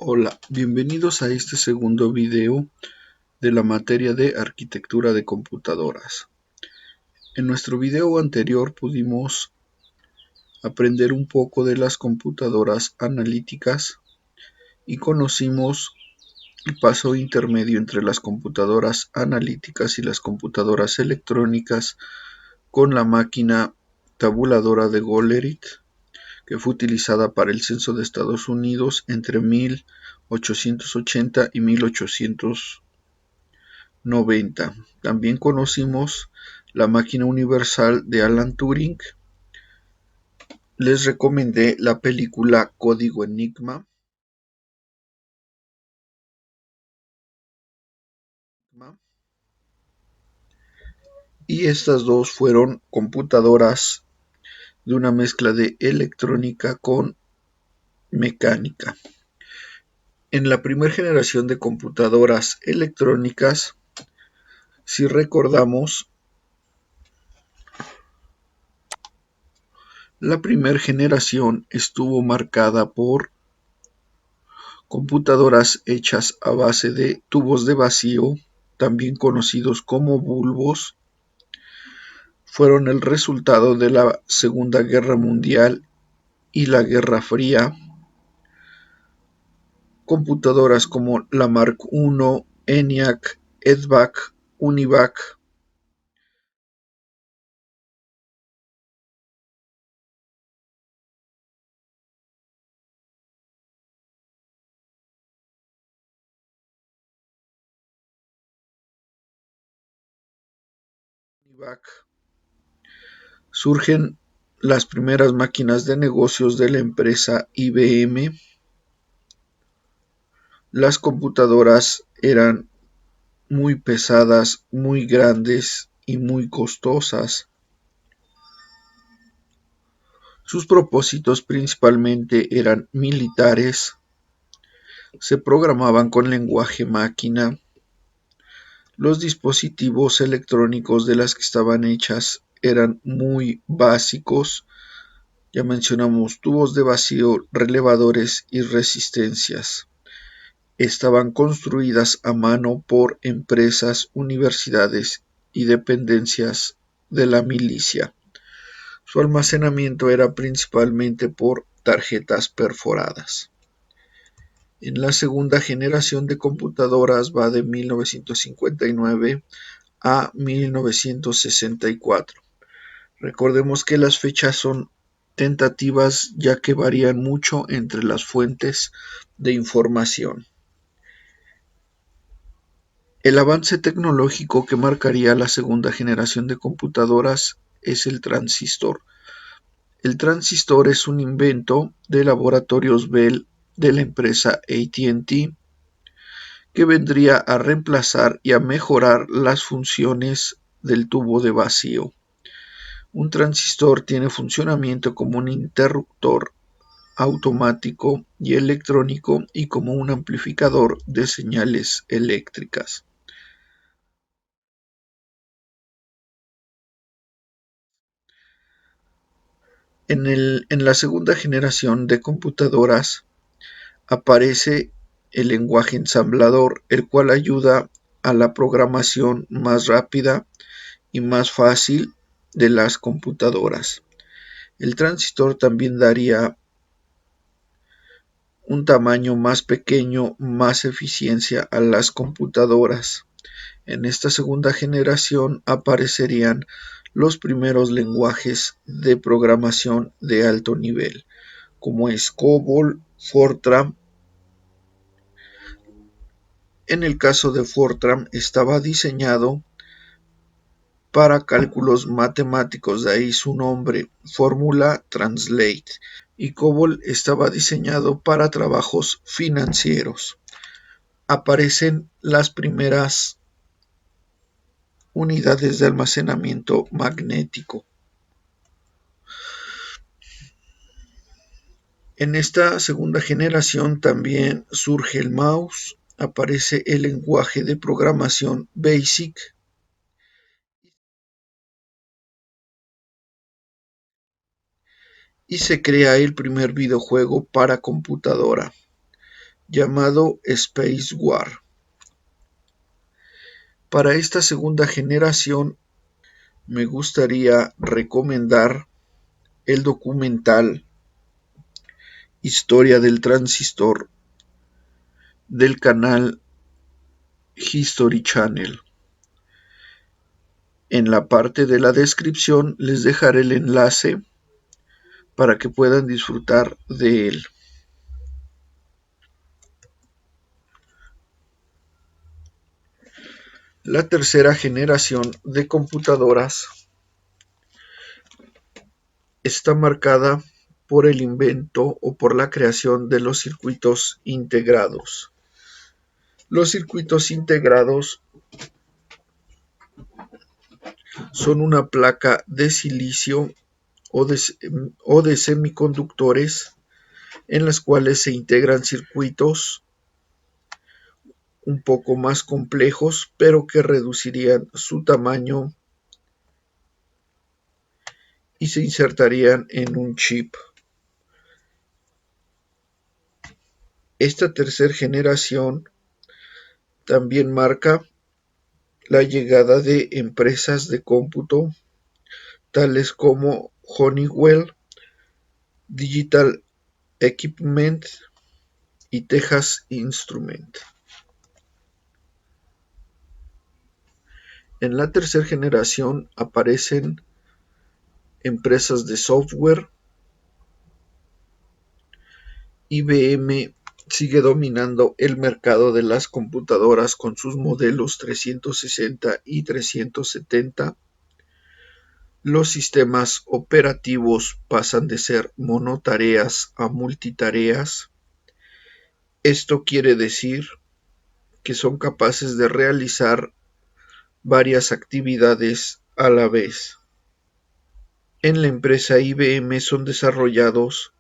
Hola, bienvenidos a este segundo video de la materia de arquitectura de computadoras. En nuestro video anterior pudimos aprender un poco de las computadoras analíticas y conocimos el paso intermedio entre las computadoras analíticas y las computadoras electrónicas con la máquina tabuladora de Gollerit, que fue utilizada para el censo de Estados Unidos entre 1880 y 1890. También conocimos la máquina universal de Alan Turing. Les recomendé la película Código Enigma. Y estas dos fueron computadoras de una mezcla de electrónica con mecánica. En la primera generación de computadoras electrónicas, si recordamos, la primera generación estuvo marcada por computadoras hechas a base de tubos de vacío, también conocidos como bulbos. Fueron el resultado de la Segunda Guerra Mundial y la Guerra Fría. Computadoras como la Mark I, ENIAC, EDVAC, UNIVAC, surgen las primeras máquinas de negocios de la empresa IBM. Las computadoras eran muy pesadas, muy grandes y muy costosas. Sus propósitos principalmente eran militares, se programaban con lenguaje máquina. Los dispositivos electrónicos de las que estaban hechas eran muy básicos. Ya mencionamos tubos de vacío, relevadores y resistencias. Estaban construidas a mano por empresas, universidades y dependencias de la milicia. Su almacenamiento era principalmente por tarjetas perforadas. En la segunda generación de computadoras va de 1959 a 1964. Recordemos que las fechas son tentativas ya que varían mucho entre las fuentes de información. El avance tecnológico que marcaría la segunda generación de computadoras es el transistor. El transistor es un invento de Laboratorios Bell de la empresa AT&T que vendría a reemplazar y a mejorar las funciones del tubo de vacío. Un transistor tiene funcionamiento como un interruptor automático y electrónico y como un amplificador de señales eléctricas. En la segunda generación de computadoras aparece el lenguaje ensamblador, el cual ayuda a la programación más rápida y más fácil de las computadoras. El transistor también daría un tamaño más pequeño, más eficiencia a las computadoras. En esta segunda generación aparecerían los primeros lenguajes de programación de alto nivel, como es COBOL, Fortran. En el caso de Fortran estaba diseñado para cálculos matemáticos, de ahí su nombre, Fórmula Translate, y COBOL estaba diseñado para trabajos financieros. Aparecen las primeras unidades de almacenamiento magnético. En esta segunda generación también surge el mouse, aparece el lenguaje de programación BASIC y se crea el primer videojuego para computadora. llamado Space War. Para esta segunda generación me gustaría recomendar el documental Historia del transistor del canal History Channel. En la parte de la descripción les dejaré el enlace para que puedan disfrutar de él. La tercera generación de computadoras está marcada por el invento o por la creación de los circuitos integrados. Los circuitos integrados son una placa de silicio o de semiconductores en las cuales se integran circuitos un poco más complejos, pero que reducirían su tamaño y se insertarían en un chip. Esta tercera generación también marca la llegada de empresas de cómputo tales como Honeywell, Digital Equipment y Texas Instruments. En la tercera generación aparecen empresas de software. IBM sigue dominando el mercado de las computadoras con sus modelos 360 y 370. Los sistemas operativos pasan de ser monotareas a multitareas. Esto quiere decir que son capaces de realizar varias actividades a la vez. En la empresa IBM son desarrollados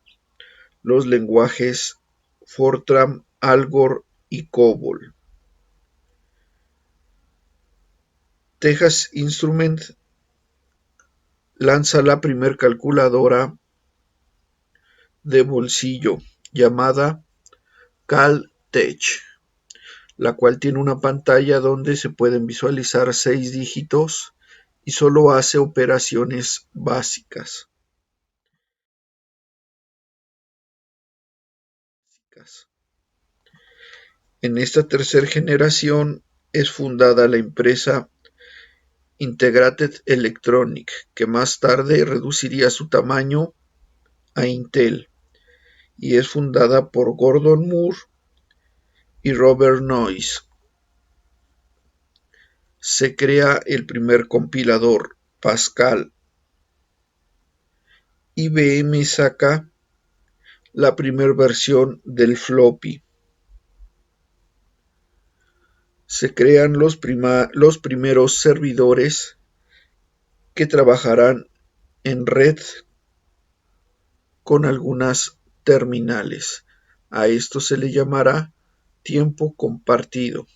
los lenguajes Fortran, Algol y COBOL. Texas Instruments lanza la primer calculadora de bolsillo llamada Caltech, la cual tiene una pantalla donde se pueden visualizar 6 dígitos y solo hace operaciones básicas. En esta tercera generación es fundada la empresa Integrated Electronics, que más tarde reduciría su tamaño a Intel, y es fundada por Gordon Moore y Robert Noyce. Se crea el primer compilador, Pascal. IBM saca la primera versión del floppy. Se crean los primeros servidores que trabajarán en red con algunas terminales. A esto se le llamará tiempo compartido.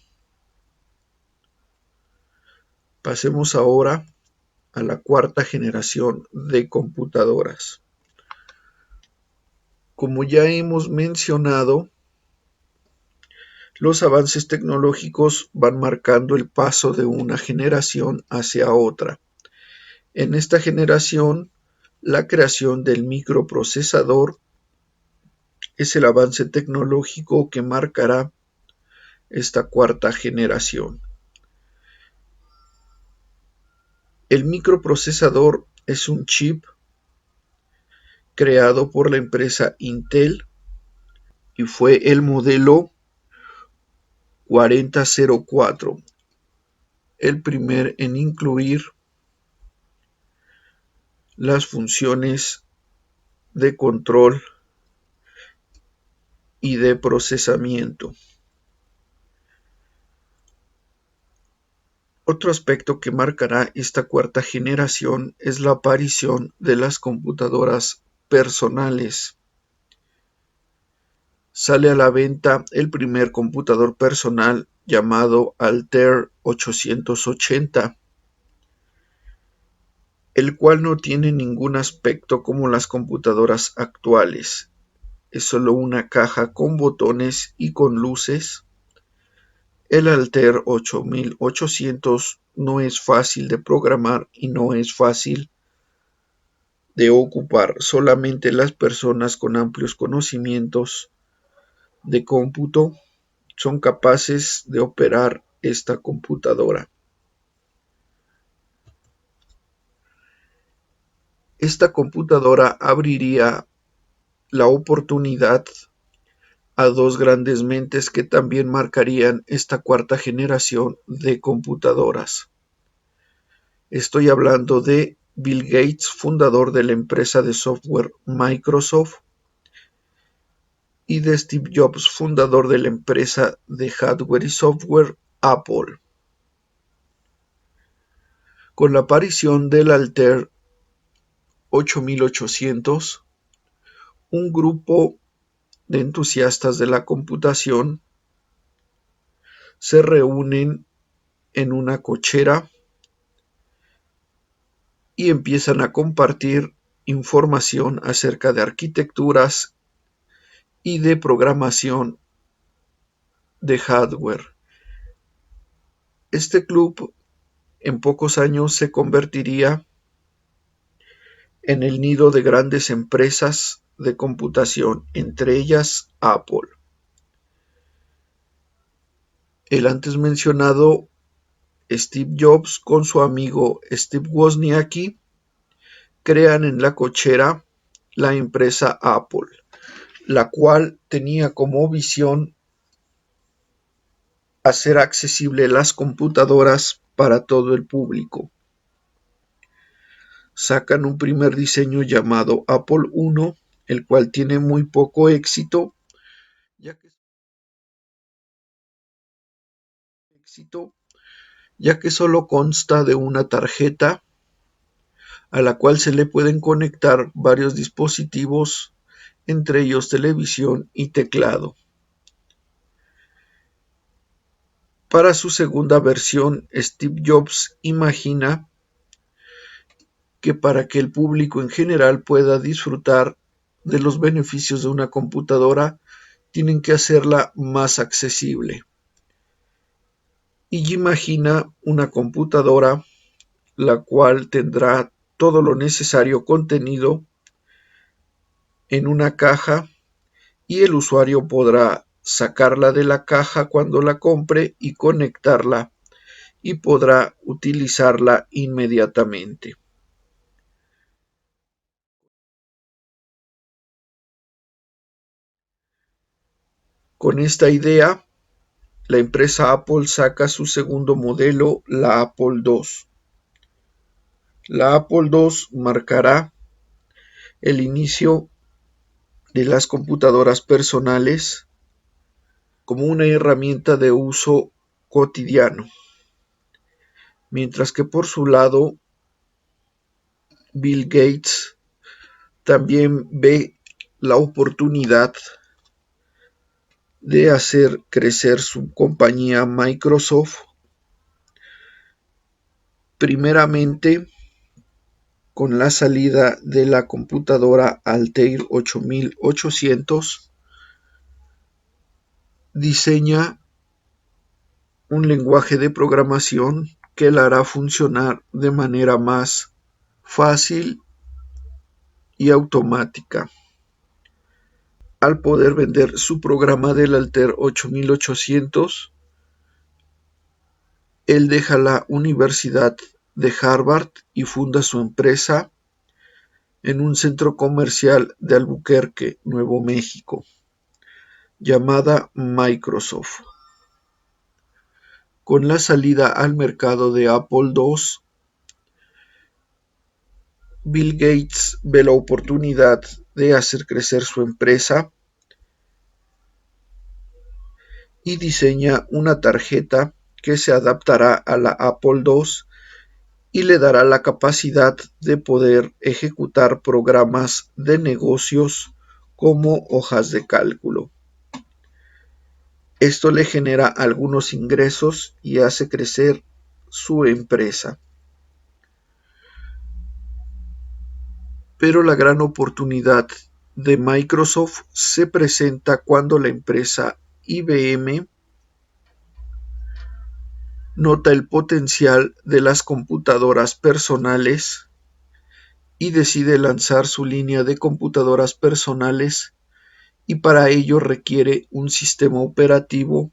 Pasemos ahora a la cuarta generación de computadoras. Como ya hemos mencionado, los avances tecnológicos van marcando el paso de una generación hacia otra. En esta generación, la creación del microprocesador es el avance tecnológico que marcará esta cuarta generación. El microprocesador es un chip creado por la empresa Intel y fue el modelo 4004, el primer en incluir las funciones de control y de procesamiento. Otro aspecto que marcará esta cuarta generación es la aparición de las computadoras personales. Sale a la venta el primer computador personal llamado Altair 880, el cual no tiene ningún aspecto como las computadoras actuales. es solo una caja con botones y con luces. El Altair 8800 no es fácil de programar y no es fácil de ocupar. Solamente las personas con amplios conocimientos de cómputo son capaces de operar esta computadora. Esta computadora abriría la oportunidad a dos grandes mentes que también marcarían esta cuarta generación de computadoras. Estoy hablando de Bill Gates, fundador de la empresa de software Microsoft, y de Steve Jobs, fundador de la empresa de hardware y software Apple. Con la aparición del Altair 8800, un grupo de entusiastas de la computación se reúnen en una cochera y empiezan a compartir información acerca de arquitecturas y de programación de hardware. Este club en pocos años se convertiría en el nido de grandes empresas de computación, entre ellas Apple. El antes mencionado Steve Jobs con su amigo Steve Wozniacki crean en la cochera la empresa Apple, la cual tenía como visión hacer accesible las computadoras para todo el público. Sacan un primer diseño llamado Apple I, el cual tiene muy poco éxito, ya que, solo consta de una tarjeta a la cual se le pueden conectar varios dispositivos, entre ellos televisión y teclado. Para su segunda versión, Steve Jobs imagina que para que el público en general pueda disfrutar de los beneficios de una computadora, tienen que hacerla más accesible. Y imagina una computadora la cual tendrá todo lo necesario contenido en una caja y el usuario podrá sacarla de la caja cuando la compre y conectarla y podrá utilizarla inmediatamente. Con esta idea, la empresa Apple saca su segundo modelo, la Apple II. La Apple II marcará el inicio de las computadoras personales como una herramienta de uso cotidiano, mientras que por su lado Bill Gates también ve la oportunidad de hacer crecer su compañía Microsoft, primeramente con la salida de la computadora Altair 8800, diseña un lenguaje de programación que la hará funcionar de manera más fácil y automática. Al poder vender su programa del Altair 8800, él deja la Universidad de Harvard y funda su empresa en un centro comercial de Albuquerque, Nuevo México, llamada Microsoft. Con la salida al mercado de Apple II, Bill Gates ve la oportunidad de hacer crecer su empresa y diseña una tarjeta que se adaptará a la Apple II y le dará la capacidad de poder ejecutar programas de negocios como hojas de cálculo. Esto le genera algunos ingresos y hace crecer su empresa. Pero la gran oportunidad de Microsoft se presenta cuando la empresa IBM nota el potencial de las computadoras personales y decide lanzar su línea de computadoras personales, y para ello requiere un sistema operativo.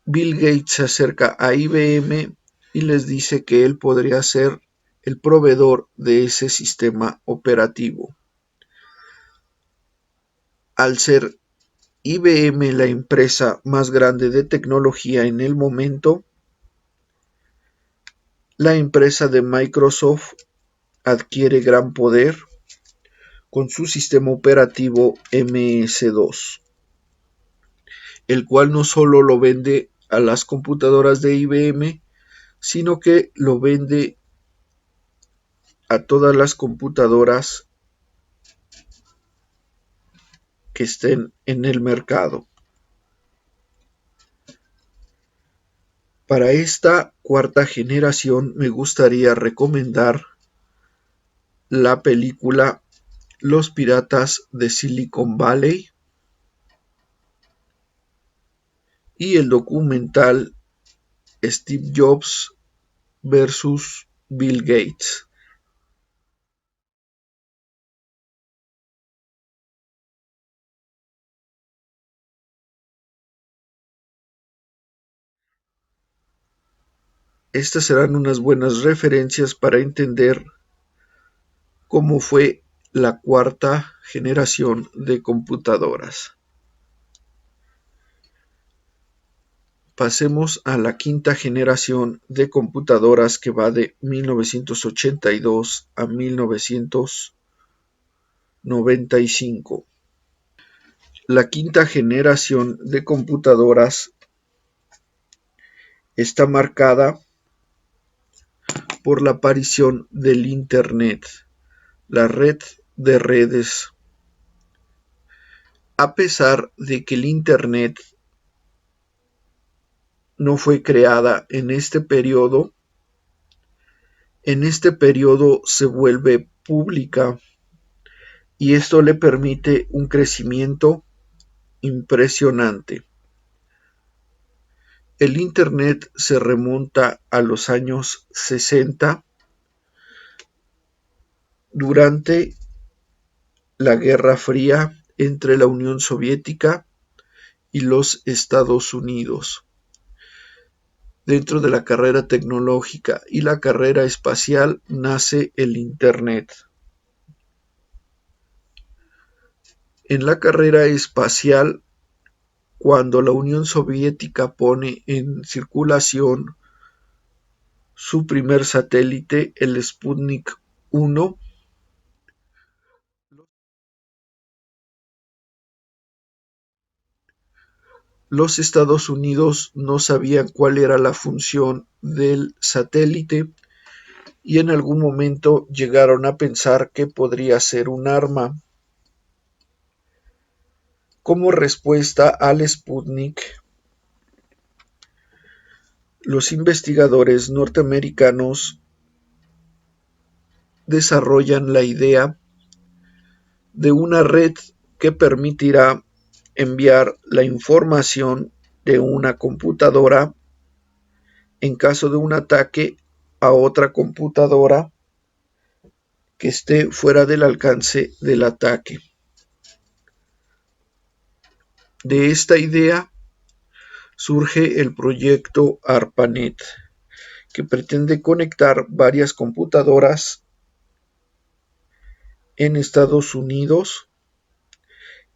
Bill Gates se acerca a IBM y les dice que él podría ser el proveedor de ese sistema operativo. Al ser IBM la empresa más grande de tecnología en el momento, la empresa de Microsoft adquiere gran poder con su sistema operativo MS-2, el cual no solo lo vende a las computadoras de IBM, sino que lo vende a todas las computadoras que estén en el mercado. Para esta cuarta generación me gustaría recomendar la película Los Piratas de Silicon Valley y el documental Steve Jobs versus Bill Gates. Estas serán unas buenas referencias para entender cómo fue la cuarta generación de computadoras. Pasemos a la quinta generación de computadoras, que va de 1982 a 1995. La quinta generación de computadoras está marcada por la aparición del Internet, la red de redes. A pesar de que el Internet no fue creada en este periodo se vuelve pública, y esto le permite un crecimiento impresionante. El Internet se remonta a los años 60, durante la Guerra Fría entre la Unión Soviética y los Estados Unidos. Dentro de la carrera tecnológica y la carrera espacial nace el Internet. En la carrera espacial, cuando la Unión Soviética pone en circulación su primer satélite, el Sputnik 1, los Estados Unidos no sabían cuál era la función del satélite, y en algún momento llegaron a pensar que podría ser un arma. Como respuesta al Sputnik, los investigadores norteamericanos desarrollan la idea de una red que permitirá enviar la información de una computadora, en caso de un ataque, a otra computadora que esté fuera del alcance del ataque. De esta idea surge el proyecto ARPANET, que pretende conectar varias computadoras en Estados Unidos,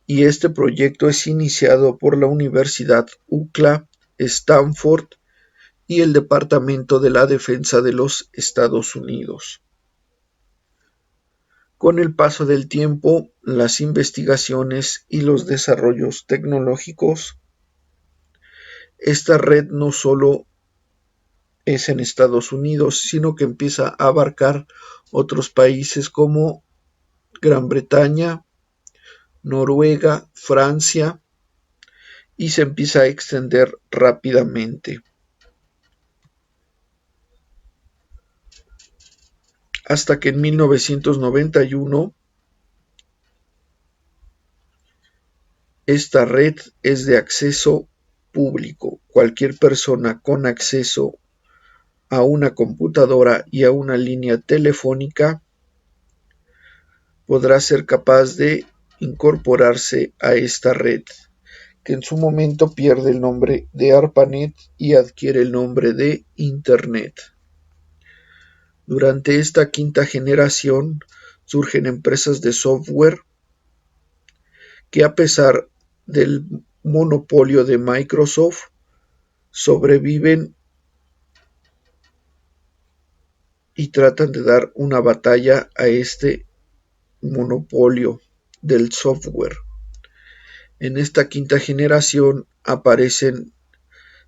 y este proyecto es iniciado por la Universidad UCLA, Stanford y el Departamento de la Defensa de los Estados Unidos. Con el paso del tiempo, las investigaciones y los desarrollos tecnológicos, esta red no solo es en Estados Unidos, sino que empieza a abarcar otros países como Gran Bretaña, Noruega, Francia, y se empieza a extender rápidamente. Hasta que en 1991 Esta red es de acceso público. Cualquier persona con acceso a una computadora y a una línea telefónica podrá ser capaz de incorporarse a esta red, que en su momento pierde el nombre de ARPANET y adquiere el nombre de Internet. Durante esta quinta generación surgen empresas de software que, a pesar del monopolio de Microsoft, sobreviven y tratan de dar una batalla a este monopolio del software. En esta quinta generación aparecen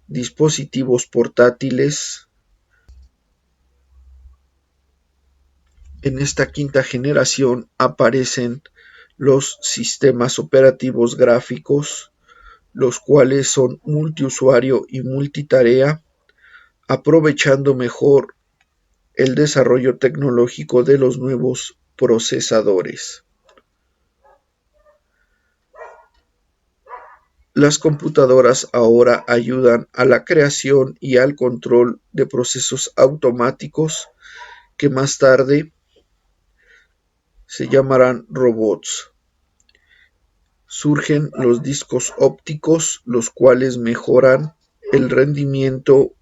dispositivos portátiles. En esta quinta generación aparecen los sistemas operativos gráficos, los cuales son multiusuario y multitarea, aprovechando mejor el desarrollo tecnológico de los nuevos procesadores. Las computadoras ahora ayudan a la creación y al control de procesos automáticos que más tarde se llamarán robots. Surgen los discos ópticos, los cuales mejoran el rendimiento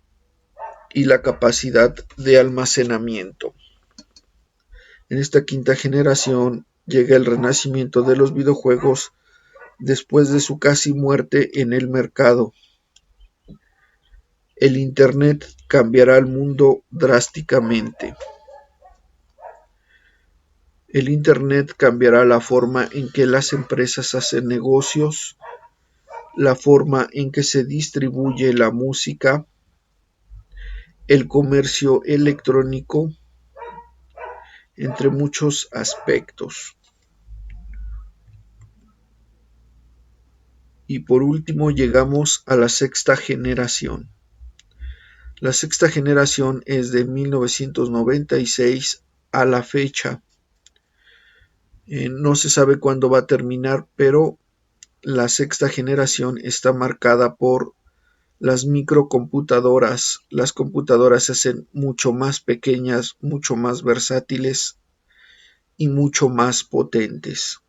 y la capacidad de almacenamiento. En esta quinta generación llega el renacimiento de los videojuegos después de su casi muerte en el mercado. El Internet cambiará el mundo drásticamente. El Internet cambiará la forma en que las empresas hacen negocios, la forma en que se distribuye la música, el comercio electrónico, entre muchos aspectos. Y por último llegamos a la sexta generación. La sexta generación es de 1996 a la fecha. No se sabe cuándo va a terminar, pero la sexta generación está marcada por las microcomputadoras. Las computadoras se hacen mucho más pequeñas, mucho más versátiles y mucho más potentes.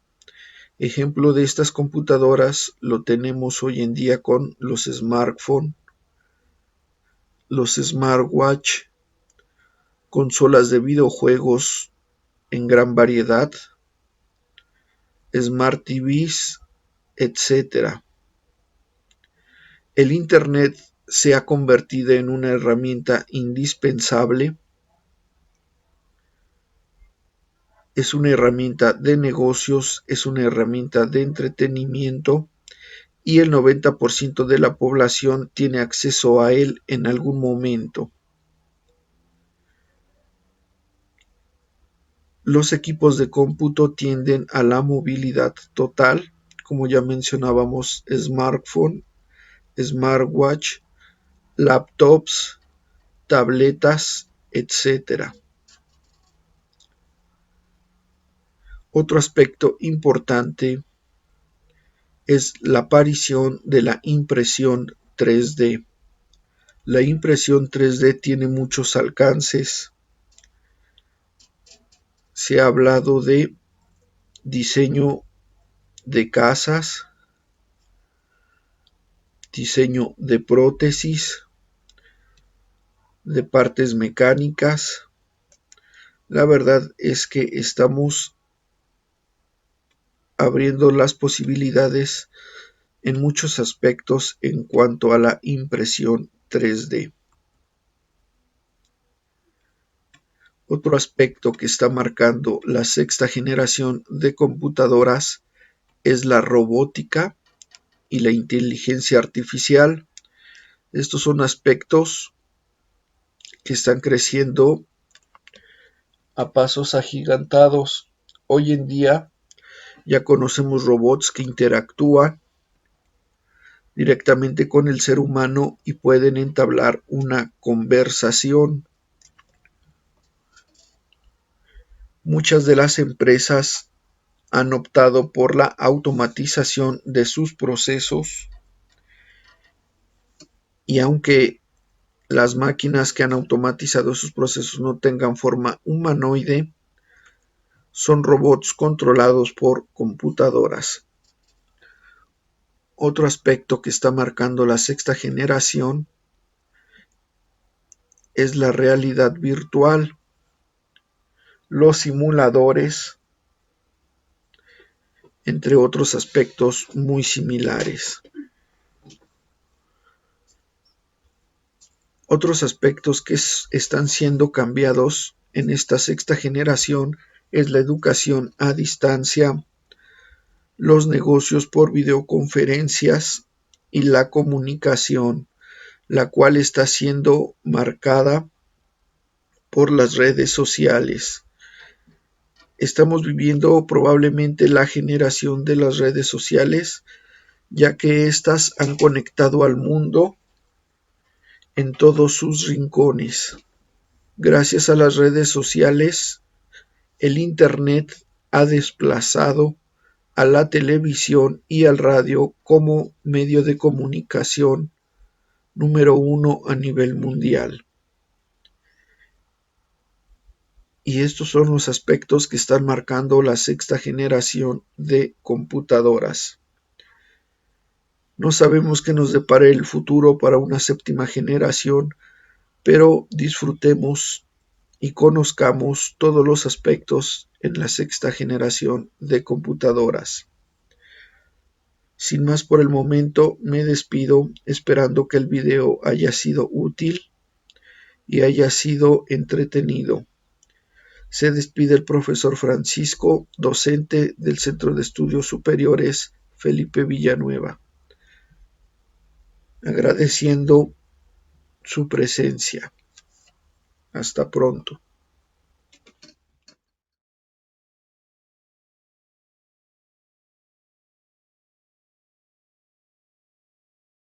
Ejemplo de estas computadoras lo tenemos hoy en día con los smartphones, los smartwatch, consolas de videojuegos en gran variedad, smart TVs, etc. El Internet se ha convertido en una herramienta indispensable. Es una herramienta de negocios, es una herramienta de entretenimiento y el 90% de la población tiene acceso a él en algún momento. Los equipos de cómputo tienden a la movilidad total, como ya mencionábamos, smartphone, smartwatch, laptops, tabletas, etc. Otro aspecto importante es la aparición de la impresión 3D. La impresión 3D tiene muchos alcances. Se ha hablado de diseño de casas, diseño de prótesis, de partes mecánicas. La verdad es que estamos abriendo las posibilidades en muchos aspectos en cuanto a la impresión 3D. Otro aspecto que está marcando la sexta generación de computadoras es la robótica y la inteligencia artificial. Estos son aspectos que están creciendo a pasos agigantados. Hoy en día ya conocemos robots que interactúan directamente con el ser humano y pueden entablar una conversación. Muchas de las empresas han optado por la automatización de sus procesos y aunque las máquinas que han automatizado sus procesos no tengan forma humanoide, son robots controlados por computadoras. Otro aspecto que está marcando la sexta generación es la realidad virtual, los simuladores, entre otros aspectos muy similares. Otros aspectos que están siendo cambiados en esta sexta generación es la educación a distancia, los negocios por videoconferencias y la comunicación, la cual está siendo marcada por las redes sociales. Estamos viviendo probablemente la generación de las redes sociales, ya que éstas han conectado al mundo en todos sus rincones. Gracias a las redes sociales, el Internet ha desplazado a la televisión y al radio como medio de comunicación número uno a nivel mundial. Y estos son los aspectos que están marcando la sexta generación de computadoras. No sabemos qué nos depare el futuro para una séptima generación, pero disfrutemos y conozcamos todos los aspectos en la sexta generación de computadoras. Sin más por el momento, me despido esperando que el video haya sido útil y haya sido entretenido. Se despide el profesor Francisco, docente del Centro de Estudios Superiores Felipe Villanueva, agradeciendo su presencia. Hasta pronto.